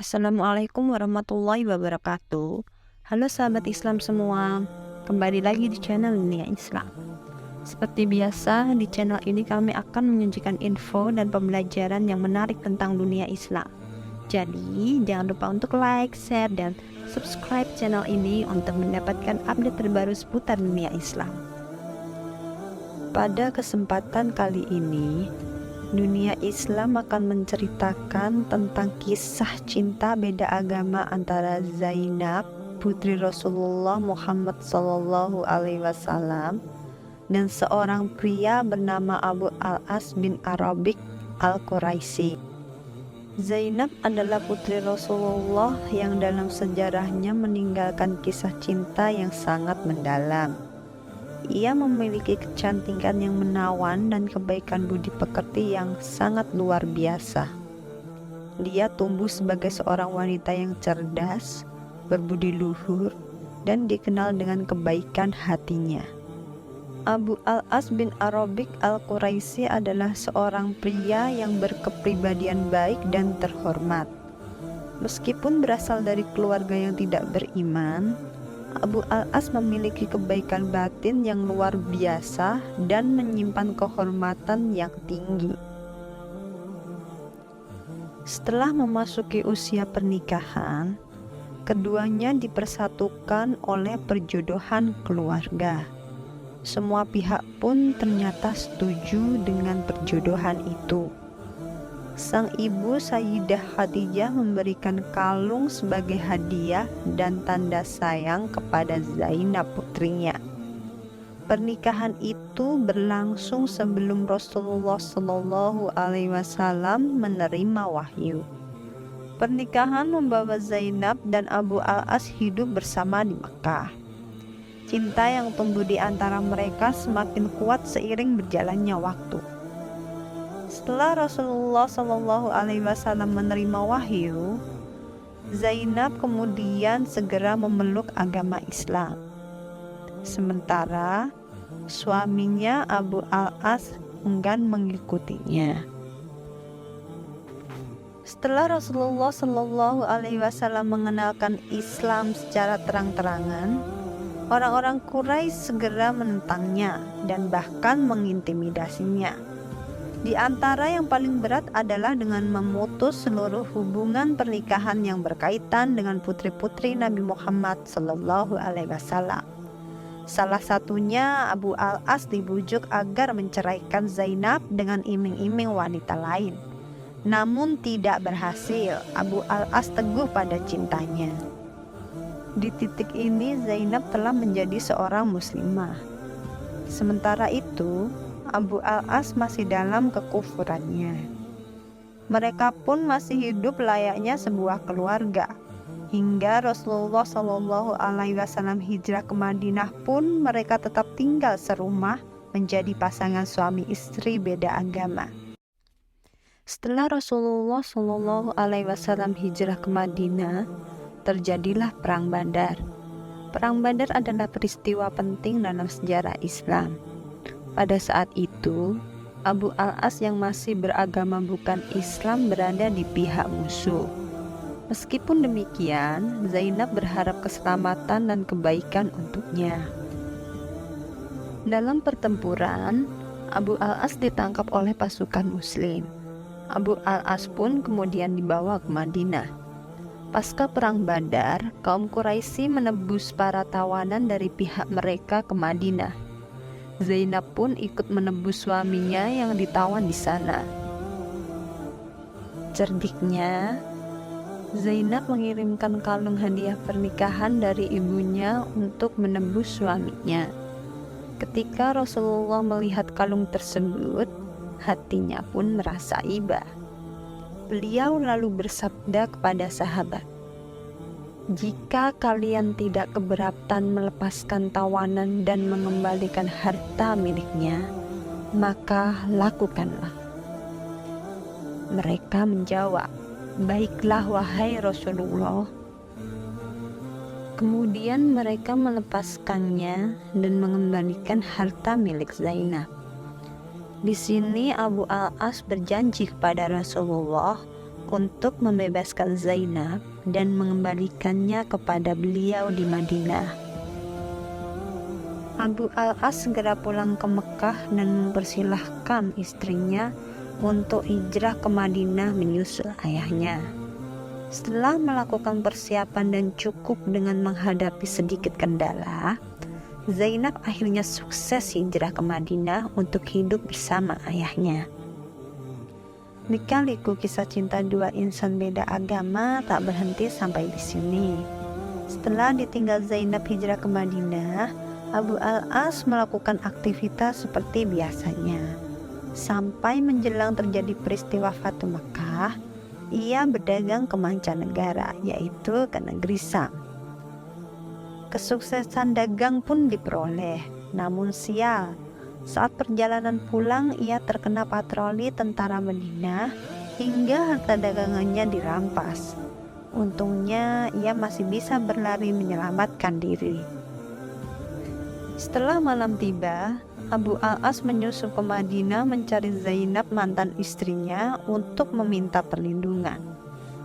Assalamualaikum warahmatullahi wabarakatuh. Halo sahabat Islam semua, kembali lagi di channel Dunia Islam. Seperti biasa, di channel ini kami akan menyajikan info dan pembelajaran yang menarik tentang dunia Islam. Jadi, jangan lupa untuk like, share, dan subscribe channel ini untuk mendapatkan update terbaru seputar dunia Islam. Pada kesempatan kali ini, dunia Islam akan menceritakan tentang kisah cinta beda agama antara Zainab, putri Rasulullah Muhammad SAW, dan seorang pria bernama Abu Al-As bin Arabiq Al-Quraisy. Zainab adalah putri Rasulullah yang dalam sejarahnya meninggalkan kisah cinta yang sangat mendalam. Ia memiliki kecantikan yang menawan dan kebaikan budi pekerti yang sangat luar biasa. Dia tumbuh sebagai seorang wanita yang cerdas, berbudi luhur, dan dikenal dengan kebaikan hatinya. Abu Al-As bin Arabiq Al-Quraisy adalah seorang pria yang berkepribadian baik dan terhormat. Meskipun berasal dari keluarga yang tidak beriman, Abu Al-As memiliki kebaikan batin yang luar biasa dan menyimpan kehormatan yang tinggi. Setelah memasuki usia pernikahan, keduanya dipersatukan oleh perjodohan keluarga. Semua pihak pun ternyata setuju dengan perjodohan itu. Sang ibu Sayyidah Khadijah memberikan kalung sebagai hadiah dan tanda sayang kepada Zainab putrinya. Pernikahan itu berlangsung sebelum Rasulullah SAW menerima wahyu. Pernikahan membawa Zainab dan Abu Al-As hidup bersama di Makkah. Cinta yang tumbuh di antara mereka semakin kuat seiring berjalannya waktu. Setelah Rasulullah SAW menerima wahyu, Zainab kemudian segera memeluk agama Islam. Sementara suaminya Abu Al-As enggan mengikutinya. Setelah Rasulullah SAW mengenalkan Islam secara terang-terangan, orang-orang Quraisy segera menentangnya dan bahkan mengintimidasinya. Di antara yang paling berat adalah dengan memutus seluruh hubungan pernikahan yang berkaitan dengan putri-putri Nabi Muhammad SAW. Salah satunya Abu Al-As dibujuk agar menceraikan Zainab dengan iming-iming wanita lain. Namun tidak berhasil, Abu Al-As teguh pada cintanya. Di titik ini Zainab telah menjadi seorang muslimah. Sementara itu, Abu Al-As masih dalam kekufurannya. Mereka pun masih hidup layaknya sebuah keluarga. Hingga Rasulullah SAW hijrah ke Madinah pun mereka tetap tinggal serumah menjadi pasangan suami istri beda agama. Setelah Rasulullah SAW hijrah ke Madinah, terjadilah Perang Badar. Perang Badar adalah peristiwa penting dalam sejarah Islam. Pada saat itu, Abu Al-As yang masih beragama bukan Islam berada di pihak musuh. Meskipun demikian, Zainab berharap keselamatan dan kebaikan untuknya. Dalam pertempuran, Abu Al-As ditangkap oleh pasukan Muslim. Abu Al-As pun kemudian dibawa ke Madinah. Pasca Perang Badar, kaum Quraisy menebus para tawanan dari pihak mereka ke Madinah. Zainab pun ikut menebus suaminya yang ditawan di sana. Cerdiknya, Zainab mengirimkan kalung hadiah pernikahan dari ibunya untuk menebus suaminya. Ketika Rasulullah melihat kalung tersebut, hatinya pun merasa iba. Beliau lalu bersabda kepada sahabat, "Jika kalian tidak keberatan melepaskan tawanan dan mengembalikan harta miliknya, maka lakukanlah." Mereka menjawab, "Baiklah wahai Rasulullah." Kemudian mereka melepaskannya dan mengembalikan harta milik Zainab. Di sini Abu Al-As berjanji kepada Rasulullah untuk membebaskan Zainab dan mengembalikannya kepada beliau di Madinah. Abu al-As segera pulang ke Mekah dan mempersilahkan istrinya untuk hijrah ke Madinah menyusul ayahnya. Setelah melakukan persiapan dan cukup dengan menghadapi sedikit kendala, Zainab akhirnya sukses hijrah ke Madinah untuk hidup bersama ayahnya. Lika-liku kisah cinta dua insan beda agama tak berhenti sampai di sini. Setelah ditinggal Zainab hijrah ke Madinah, Abu al-As melakukan aktivitas seperti biasanya. Sampai menjelang terjadi peristiwa Fatu Makkah, ia berdagang ke mancanegara, yaitu ke negeri Syam. Kesuksesan dagang pun diperoleh, namun sial, saat perjalanan pulang ia terkena patroli tentara Madinah hingga harta dagangannya dirampas. Untungnya ia masih bisa berlari menyelamatkan diri. Setelah malam tiba, Abu al-As menyusul ke Madinah mencari Zainab mantan istrinya untuk meminta perlindungan,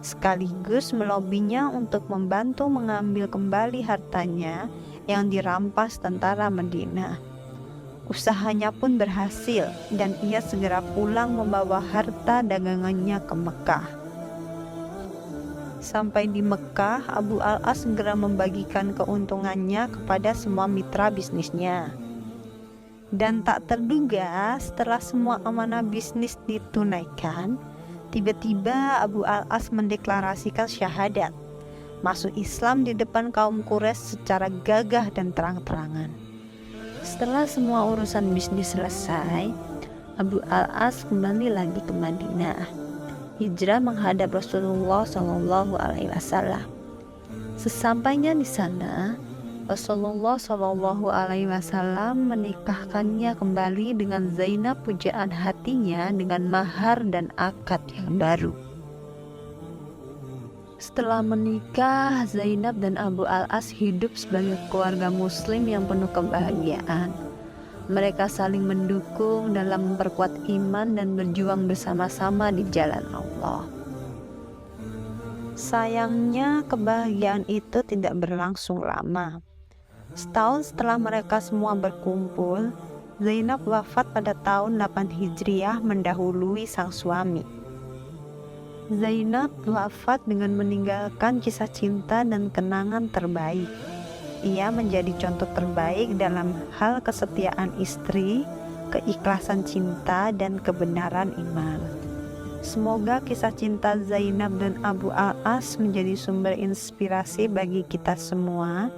sekaligus melobinya untuk membantu mengambil kembali hartanya yang dirampas tentara Madinah. Usahanya pun berhasil dan ia segera pulang membawa harta dagangannya ke Mekah. Sampai di Mekah, Abu al-As segera membagikan keuntungannya kepada semua mitra bisnisnya. Dan tak terduga, setelah semua amanah bisnis ditunaikan, tiba-tiba Abu al-As mendeklarasikan syahadat, masuk Islam di depan kaum Quraisy secara gagah dan terang-terangan. Setelah semua urusan bisnis selesai, Abu al-As kembali lagi ke Madinah, hijrah menghadap Rasulullah SAW. Sesampainya di sana, Rasulullah SAW menikahkannya kembali dengan Zainab pujaan hatinya dengan mahar dan akad yang baru. Setelah menikah, Zainab dan Abu al-As hidup sebagai keluarga muslim yang penuh kebahagiaan. Mereka saling mendukung dalam memperkuat iman dan berjuang bersama-sama di jalan Allah. Sayangnya, kebahagiaan itu tidak berlangsung lama. Setahun setelah mereka semua berkumpul, Zainab wafat pada tahun 8 Hijriah mendahului sang suami. Zainab wafat dengan meninggalkan kisah cinta dan kenangan terbaik. Ia menjadi contoh terbaik dalam hal kesetiaan istri, keikhlasan cinta, dan kebenaran iman. Semoga kisah cinta Zainab dan Abu al-As menjadi sumber inspirasi bagi kita semua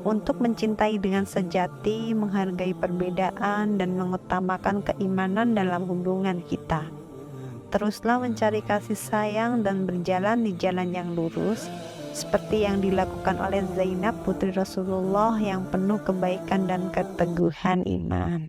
untuk mencintai dengan sejati, menghargai perbedaan, dan mengutamakan keimanan dalam hubungan kita. Teruslah mencari kasih sayang dan berjalan di jalan yang lurus, seperti yang dilakukan oleh Zainab putri Rasulullah yang penuh kebaikan dan keteguhan iman.